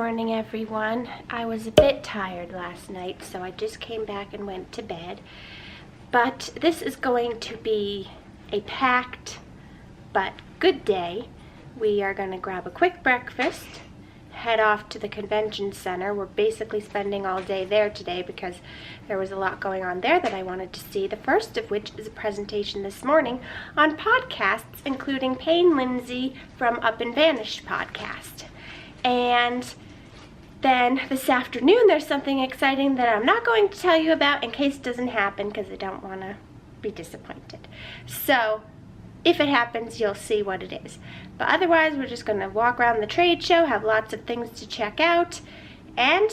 morning, everyone. I was a bit tired last night, so I just came back and went to bed. But this is going to be a packed but good day. We are going to grab a quick breakfast, head off to the convention center. We're basically spending all day there today because there was a lot going on there that I wanted to see. The first of which is a presentation this morning on podcasts, including Payne Lindsay from Up and Vanished podcast. And then this afternoon there's something exciting that I'm not going to tell you about in case it doesn't happen because I don't want to be disappointed. So if it happens, you'll see what it is. But otherwise, we're just going to walk around the trade show, have lots of things to check out, and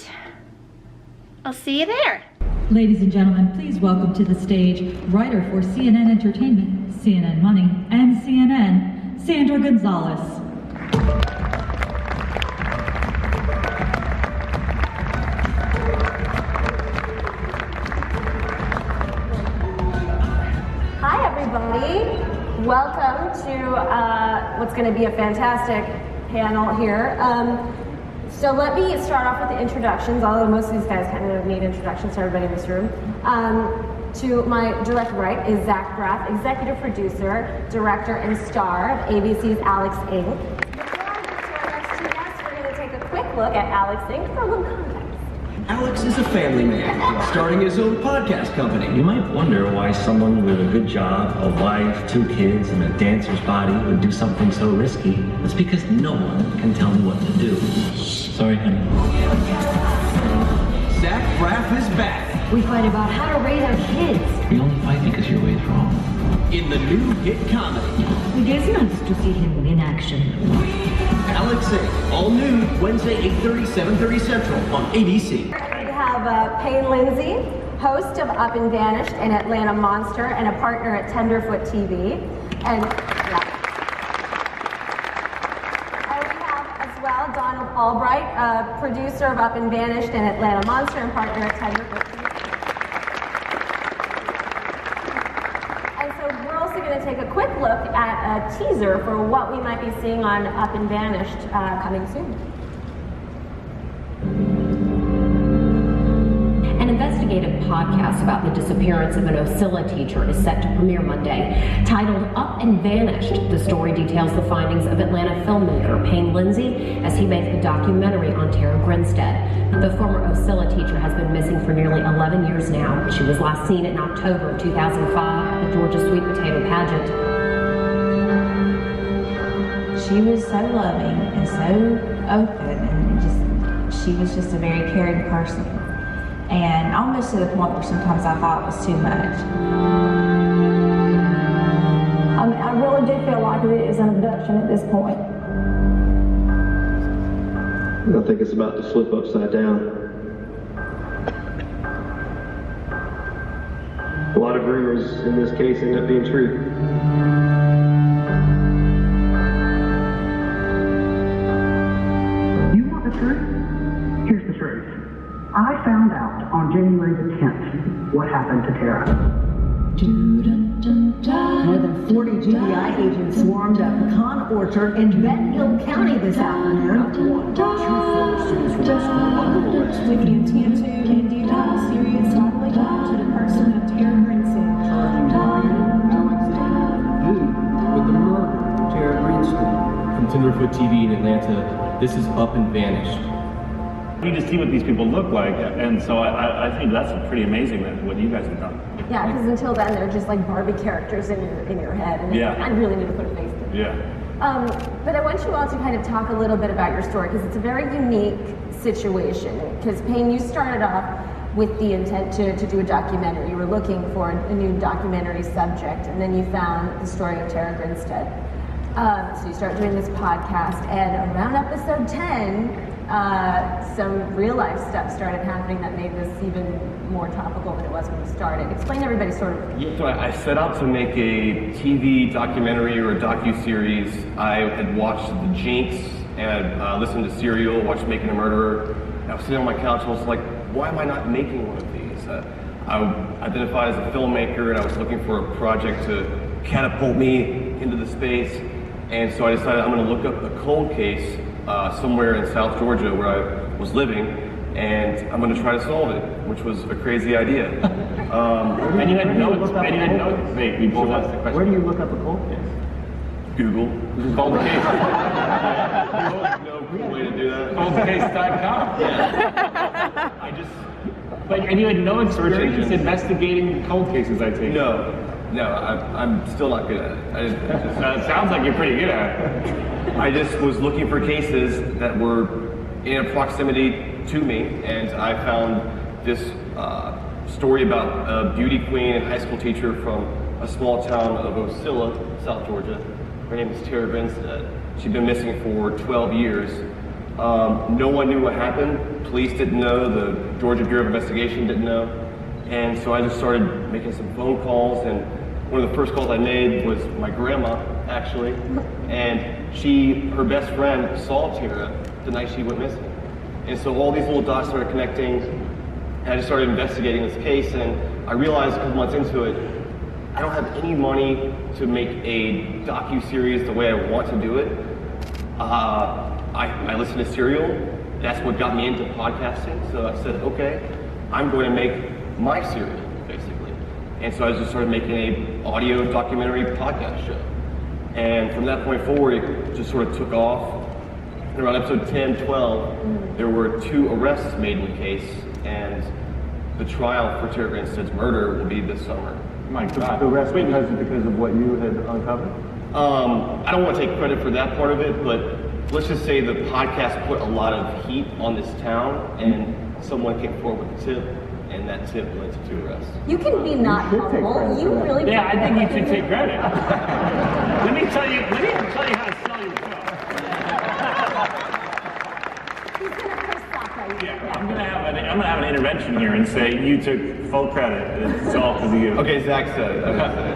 I'll see you there. Ladies and gentlemen, please welcome to the stage writer for CNN Entertainment, CNN Money, and CNN, Sandra Gonzalez. Hi, everybody. Welcome to what's going to be a fantastic panel here. So let me start off with the introductions, although most of these guys kind of need introductions to everybody in this room. To my direct right is Zach Braff, executive producer, director, and star of ABC's Alex Inc. Before I get to our next two guests, we're going to take a quick look at Alex Inc. for a little context. Alex is a family man, starting his own podcast company. You might wonder why someone with a good job, a wife, 2 kids, and a dancer's body would do something so risky. It's because no one can tell me what to do. Sorry, honey. Zach Braff is back. We fight about how to raise our kids. We only fight because your way is wrong. In the new hit comedy. It is nice to see him in action. Alex Inc. All new Wednesday, 8:30, 7:30 Central on ABC. We have Payne Lindsay, host of Up and Vanished and Atlanta Monster, and a partner at Tenderfoot TV. And we have as well Donald Albright, producer of Up and Vanished and Atlanta Monster, and partner at Tenderfoot TV. And so we're also going to take a quick look at a teaser for what we might be seeing on Up and Vanished coming soon. An investigative podcast about the disappearance of an Oscilla teacher is set to premiere Monday. Titled Up and Vanished, the story details the findings of Atlanta filmmaker Payne Lindsay as he makes a documentary on Tara Grinstead. The former Oscilla teacher has been missing for nearly 11 years now. She was last seen in October of 2005 at the Georgia Sweet Potato Pageant. She was so loving and so open, and she was just a very caring person. And almost to the point where sometimes I thought it was too much. I really do feel like it is an abduction at this point. I think it's about to flip upside down. A lot of rumors in this case end up being true. You want the truth? Here's the truth. I found out on January the 10th what happened to Tara. More than 40 GBI agents swarmed a pecan orchard in Benton Hill County this afternoon. With the intent to indeed have serious bodily harm to the person of Tara Grinstead. With the murder of Tara Grinstead from Tenderfoot TV in Atlanta, this is Up and Vanished. You just see what these people look like, and so I think that's pretty amazing that what you guys have done. Yeah, because until then they're just like Barbie characters in your head, and I really need to put a face to it. Yeah. But I want you all to kind of talk a little bit about your story because it's a very unique situation. Because Payne, you started off with the intent to do a documentary. You were looking for a new documentary subject, and then you found the story of Tara Grinstead. So you start doing this podcast, and around episode 10. Some real life stuff started happening that made this even more topical than it was when we started. Explain to everybody sort of. Yeah, so I set out to make a TV documentary or a docu-series. I had watched The Jinx and listened to Serial, watched Making a Murderer. I was sitting on my couch and I was like, why am I not making one of these? I identified as a filmmaker and I was looking for a project to catapult me into the space. And so I decided I'm going to look up a cold case somewhere in South Georgia where I was living, and I'm going to try to solve it, which was a crazy idea. And you had notes. Wait, we both asked the question. Where do you look up a cold case? Google. Cold case. No cool way to do that. Coldcase.com. Yeah. I just. And you had no experience engines. investigating cold cases, I take. No, I'm still not good at it. It sounds like you're pretty good at it. I just was looking for cases that were in proximity to me, and I found this story about a beauty queen and high school teacher from a small town of Ocilla, South Georgia. Her name is Tara Grinstead. She'd been missing for 12 years. No one knew what happened. Police didn't know. The Georgia Bureau of Investigation didn't know. And so I just started making some phone calls, and one of the first calls I made was my grandma, actually. And her best friend saw Tara the night she went missing. And so all these little dots started connecting, and I just started investigating this case, and I realized a couple months into it, I don't have any money to make a docu-series the way I want to do it. I listened to Serial. That's what got me into podcasting. So I said, okay, I'm going to make my Serial, basically. And so I just started making a audio documentary podcast show. And from that point forward, it just sort of took off. And around episode 10, 12, there were 2 arrests made in the case, and the trial for Tara Grinstead's murder will be this summer. My God. The rest because of what you had uncovered? I don't want to take credit for that part of it, but let's just say the podcast put a lot of heat on this town, and someone came forward with a tip, and that tip led to 2 arrests. You can be not humble. You really. Yeah, I think you should take credit. Let me tell you how to sell your show. He's gonna curse stop right Yeah, I'm gonna have an intervention here and say you took full credit. It's all because of you. Okay, Zach said it.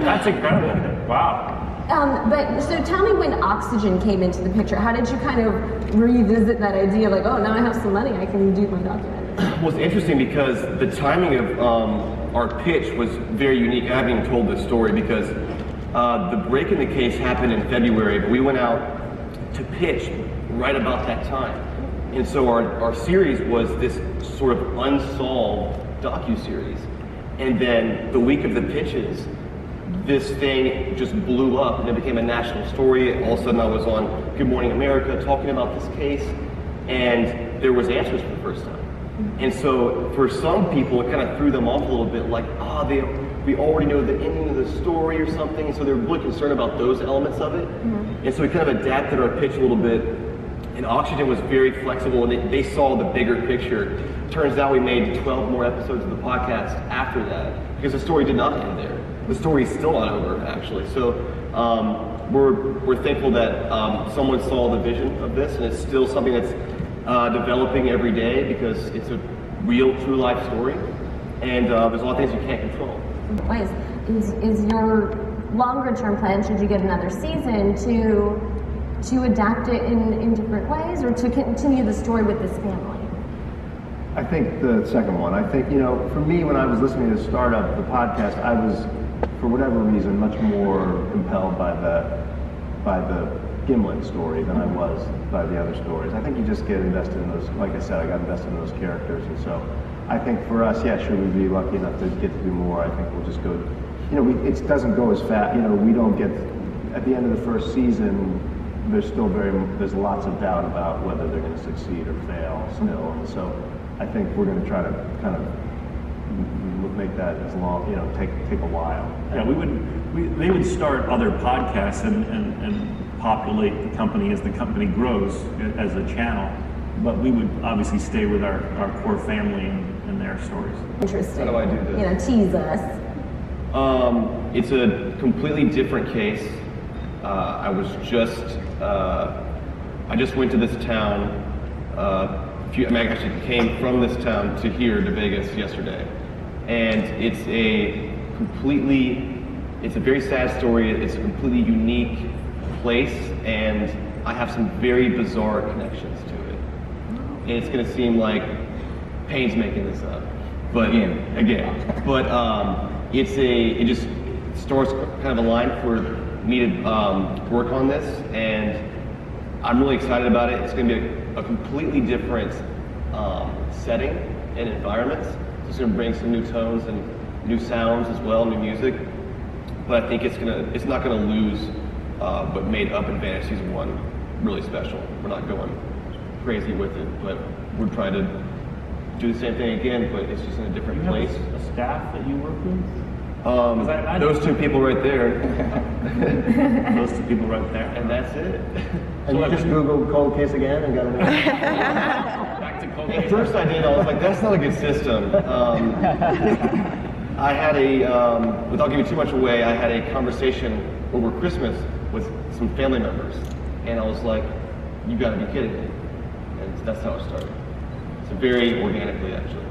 That's incredible. Wow. But so tell me, when Oxygen came into the picture, how did you kind of revisit that idea? Like, oh, now I have some money, I can do my documentary. Well, it's interesting because the timing of our pitch was very unique. I haven't even told this story because the break in the case happened in February, but we went out to pitch right about that time. And so our series was this sort of unsolved docu-series. And then the week of the pitches, this thing just blew up and it became a national story. All of a sudden I was on Good Morning America talking about this case, and there was answers for the first time. And so for some people, it kind of threw them off a little bit, like, we already know the ending of the story or something, so they're really concerned about those elements of it. And so we kind of adapted our pitch a little bit, and Oxygen was very flexible, and they saw the bigger picture. Turns out we made 12 more episodes of the podcast after that, because the story did not end there. The story is still not over, actually. So we're thankful that someone saw the vision of this, and it's still something that's developing every day because it's a real, true life story, and there's a lot of things you can't control. Is your longer term plan, should you get another season, to adapt it in different ways, or to continue the story with this family? I think the second one. I think, for me, when I was listening to Startup, the podcast, I was, for whatever reason, much more compelled by the Gimlet story than I was by the other stories. I think you just get invested in those. Like I said, I got invested in those characters, and so I think for us, yeah, should we be lucky enough to get to do more, I think we'll just go. It doesn't go as fast. We don't get at the end of the first season. There's lots of doubt about whether they're going to succeed or fail still, and so I think we're going to try to kind of make that as long, take a while. Yeah, they would start other podcasts and populate the company as the company grows as a channel, but we would obviously stay with our core family and their stories. Interesting. How do I do this? Tease us. It's a completely different case. I just went to this town. I actually came from this town to here, to Vegas, yesterday. And it's a very sad story. It's a completely unique place, and I have some very bizarre connections to it. And it's gonna seem like Payne's making this up, but again. But it just starts kind of a line for me to work on this, and I'm really excited about it. It's gonna be a completely different setting and environments. So it's going to bring some new tones and new sounds as well, new music. But I think it's not going to lose what made Up and Vanished Season 1 really special. We're not going crazy with it, but we're trying to do the same thing again, but it's just in a different place. A staff that you work with? Those two people right there. Those two people right there. And that's it. And you just Googled cold case again and got it. Back to cold case. At first I did, I was like, that's not a good system. I had without giving too much away, I had a conversation over Christmas with some family members. And I was like, you gotta be kidding me. And that's how it started. So very organically, actually.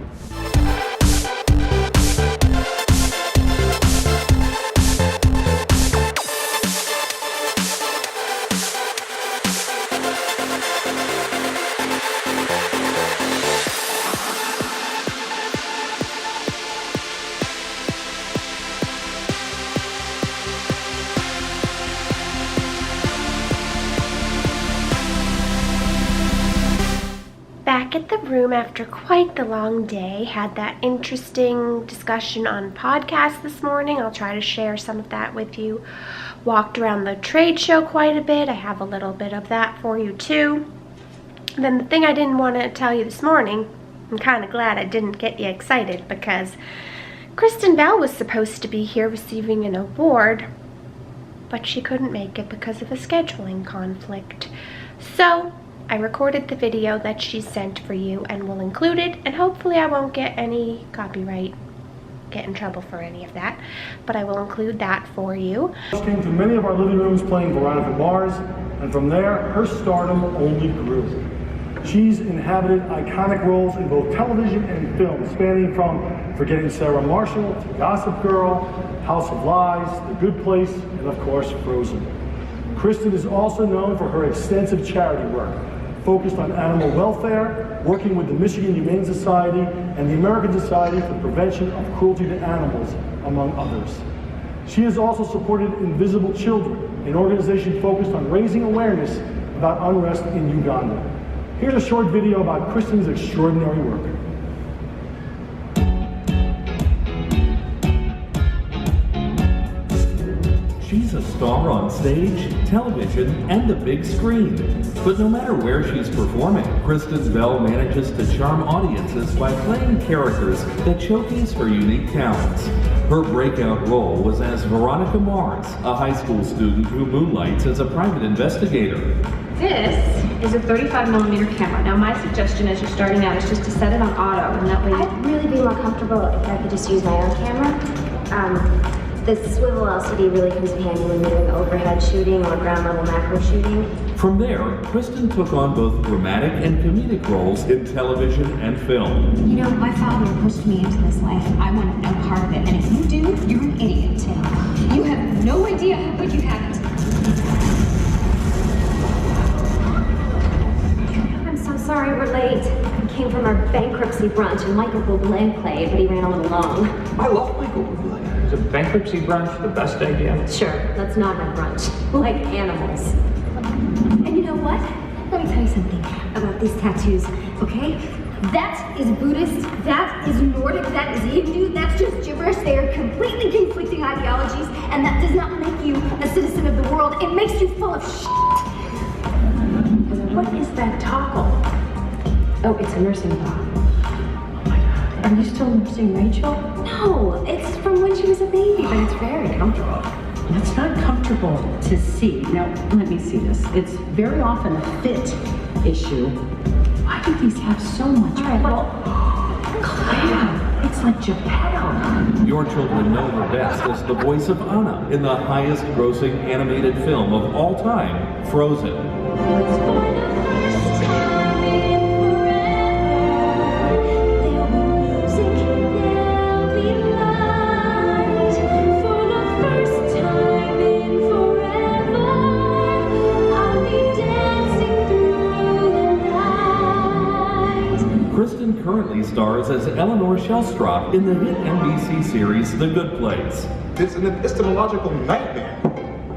Back at the room after quite the long day, had that interesting discussion on podcasts this morning. I'll try to share some of that with you. Walked around the trade show quite a bit. I have a little bit of that for you too. And then the thing I didn't want to tell you this morning, I'm kind of glad I didn't get you excited, because Kristen Bell was supposed to be here receiving an award, but she couldn't make it because of a scheduling conflict. So I recorded the video that she sent for you and will include it, and hopefully I won't get any copyright, get in trouble for any of that, but I will include that for you. She came to many of our living rooms playing Veronica Mars, and from there, her stardom only grew. She's inhabited iconic roles in both television and film, spanning from Forgetting Sarah Marshall to Gossip Girl, House of Lies, The Good Place, and of course, Frozen. Kristen is also known for her extensive charity work, focused on animal welfare, working with the Michigan Humane Society and the American Society for the Prevention of Cruelty to Animals, among others. She has also supported Invisible Children, an organization focused on raising awareness about unrest in Uganda. Here's a short video about Kristen's extraordinary work. She's a star on stage, television, and the big screen. But no matter where she's performing, Kristen Bell manages to charm audiences by playing characters that showcase her unique talents. Her breakout role was as Veronica Mars, a high school student who moonlights as a private investigator. This is a 35mm camera. Now my suggestion as you're starting out is just to set it on auto, and that way I'd really be more comfortable if I could just use my own camera. This swivel LCD really comes in handy when doing overhead shooting or ground level macro shooting. From there, Kristen took on both dramatic and comedic roles in television and film. You know, my father pushed me into this life. I wanted no part of it, and if you do, you're an idiot, Tim. You have no idea how good you have it. I'm so sorry we're late. We came from our bankruptcy brunch, and Michael Bublé played, but he ran a little long. I love Michael Bublé. Is a bankruptcy brunch the best idea? Sure, let's not have brunch. Like animals. And you know what? Let me tell you something about these tattoos, okay? That is Buddhist, that is Nordic, that is Hindu, that's just gibberish. They are completely conflicting ideologies, and that does not make you a citizen of the world. It makes you full of shit. What is that toggle? Oh, it's a nursing bra. Are you still nursing Rachel? No, it's from when she was a baby, but it's very comfortable. It's not comfortable to see. Now, let me see this. It's very often a fit issue. Why do these have so much? All right, well, Claire, it's like Geppetto. Your children know her best as the voice of Anna in the highest grossing animated film of all time, Frozen. Kristen currently stars as Eleanor Shellstrop in the hit NBC series The Good Place. It's an epistemological nightmare.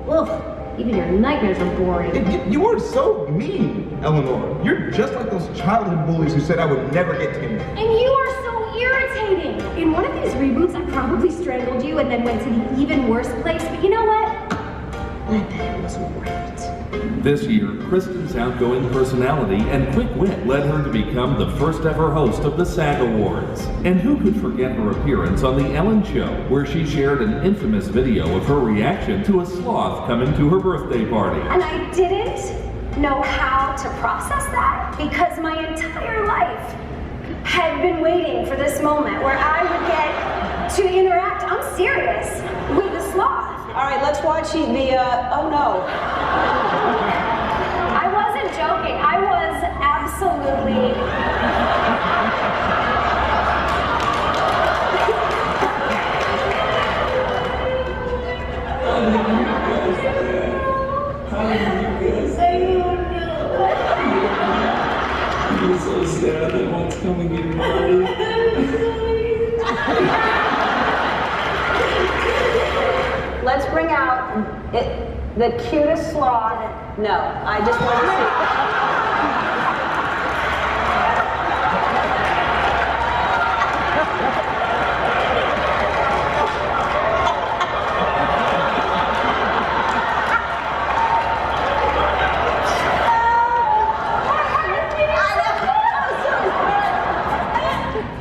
Ugh, even your nightmares are boring. You are so mean. Eleanor, you're just like those childhood bullies who said I would never get tenure. And you are so irritating. In one of these reboots, I probably strangled you and then went to the even worse place, but you know what? I bet it was worth it. This year, Kristen's outgoing personality and quick wit led her to become the first ever host of the SAG Awards. And who could forget her appearance on The Ellen Show, where she shared an infamous video of her reaction to a sloth coming to her birthday party. And I didn't know how to process that because my entire life had been waiting for this moment where I would get to interact, I'm serious, with the sloth. All right, let's watch the, oh no. I wasn't joking. I was absolutely... I'm so sad that one's coming in party. Let's bring out the cutest sloth. No, I just want to see.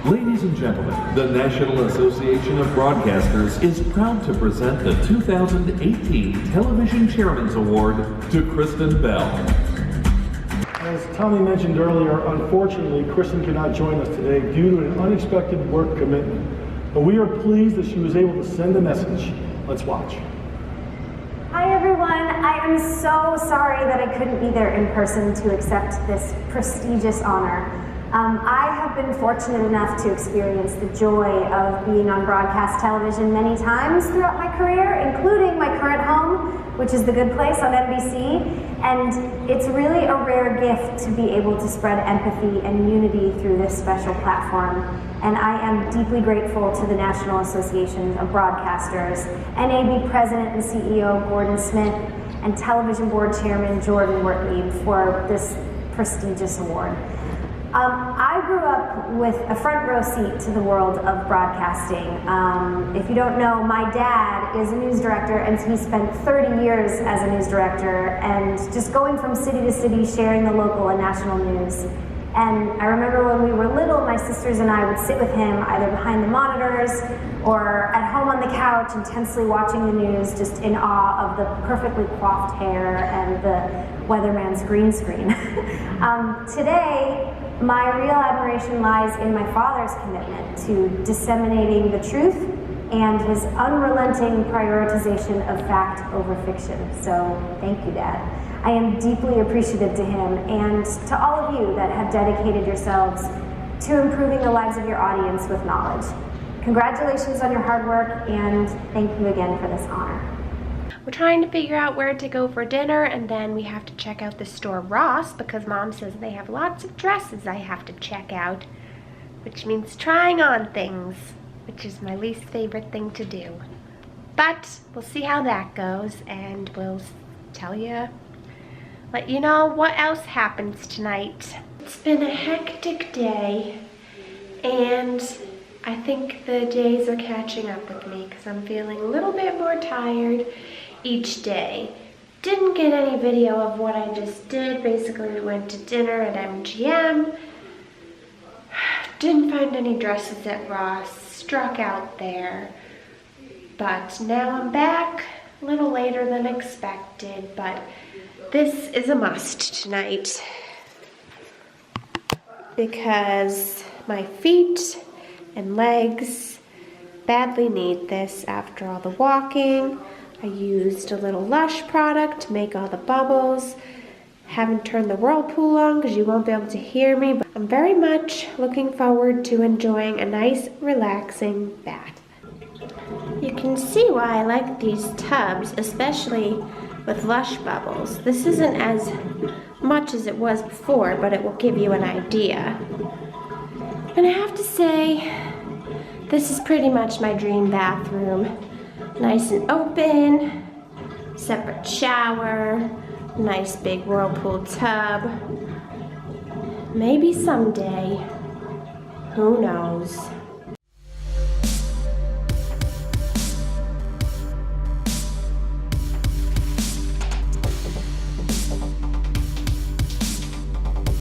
Ladies and gentlemen, the National Association of Broadcasters is proud to present the 2018 Television Chairman's Award to Kristen Bell. As Tommy mentioned earlier, unfortunately, Kristen could not join us today due to an unexpected work commitment. But we are pleased that she was able to send a message. Let's watch. Hi everyone, I am so sorry that I couldn't be there in person to accept this prestigious honor. I have been fortunate enough to experience the joy of being on broadcast television many times throughout my career, including my current home, which is The Good Place on NBC, and it's really a rare gift to be able to spread empathy and unity through this special platform. And I am deeply grateful to the National Association of Broadcasters, NAB President and CEO Gordon Smith, and Television Board Chairman Jordan Wertlieb for this prestigious award. I grew up with a front row seat to the world of broadcasting. If you don't know, my dad is a news director, and he spent 30 years as a news director and just going from city to city sharing the local and national news. And I remember when we were little, my sisters and I would sit with him either behind the monitors or at home on the couch intensely watching the news, just in awe of the perfectly coiffed hair and the weatherman's green screen. Today, my real admiration lies in my father's commitment to disseminating the truth and his unrelenting prioritization of fact over fiction. So thank you, Dad. I am deeply appreciative to him and to all of you that have dedicated yourselves to improving the lives of your audience with knowledge. Congratulations on your hard work, and thank you again for this honor. We're trying to figure out where to go for dinner, and then we have to check out the store Ross because Mom says they have lots of dresses I have to check out, which means trying on things, which is my least favorite thing to do. But we'll see how that goes, and we'll let you know what else happens tonight. It's been a hectic day, and I think the days are catching up with me because I'm feeling a little bit more tired each day. Didn't get any video of what I just did. Basically, we went to dinner at MGM. Didn't find any dresses at Ross. Struck out there. But now I'm back a little later than expected, but this is a must tonight because my feet and legs badly need this after all the walking. I used a little Lush product to make all the bubbles. Haven't turned the whirlpool on because you won't be able to hear me, but I'm very much looking forward to enjoying a nice, relaxing bath. You can see why I like these tubs, especially with Lush bubbles. This isn't as much as it was before, but it will give you an idea. And I have to say, this is pretty much my dream bathroom. Nice and open, separate shower, Nice big whirlpool tub. Maybe someday. Who knows?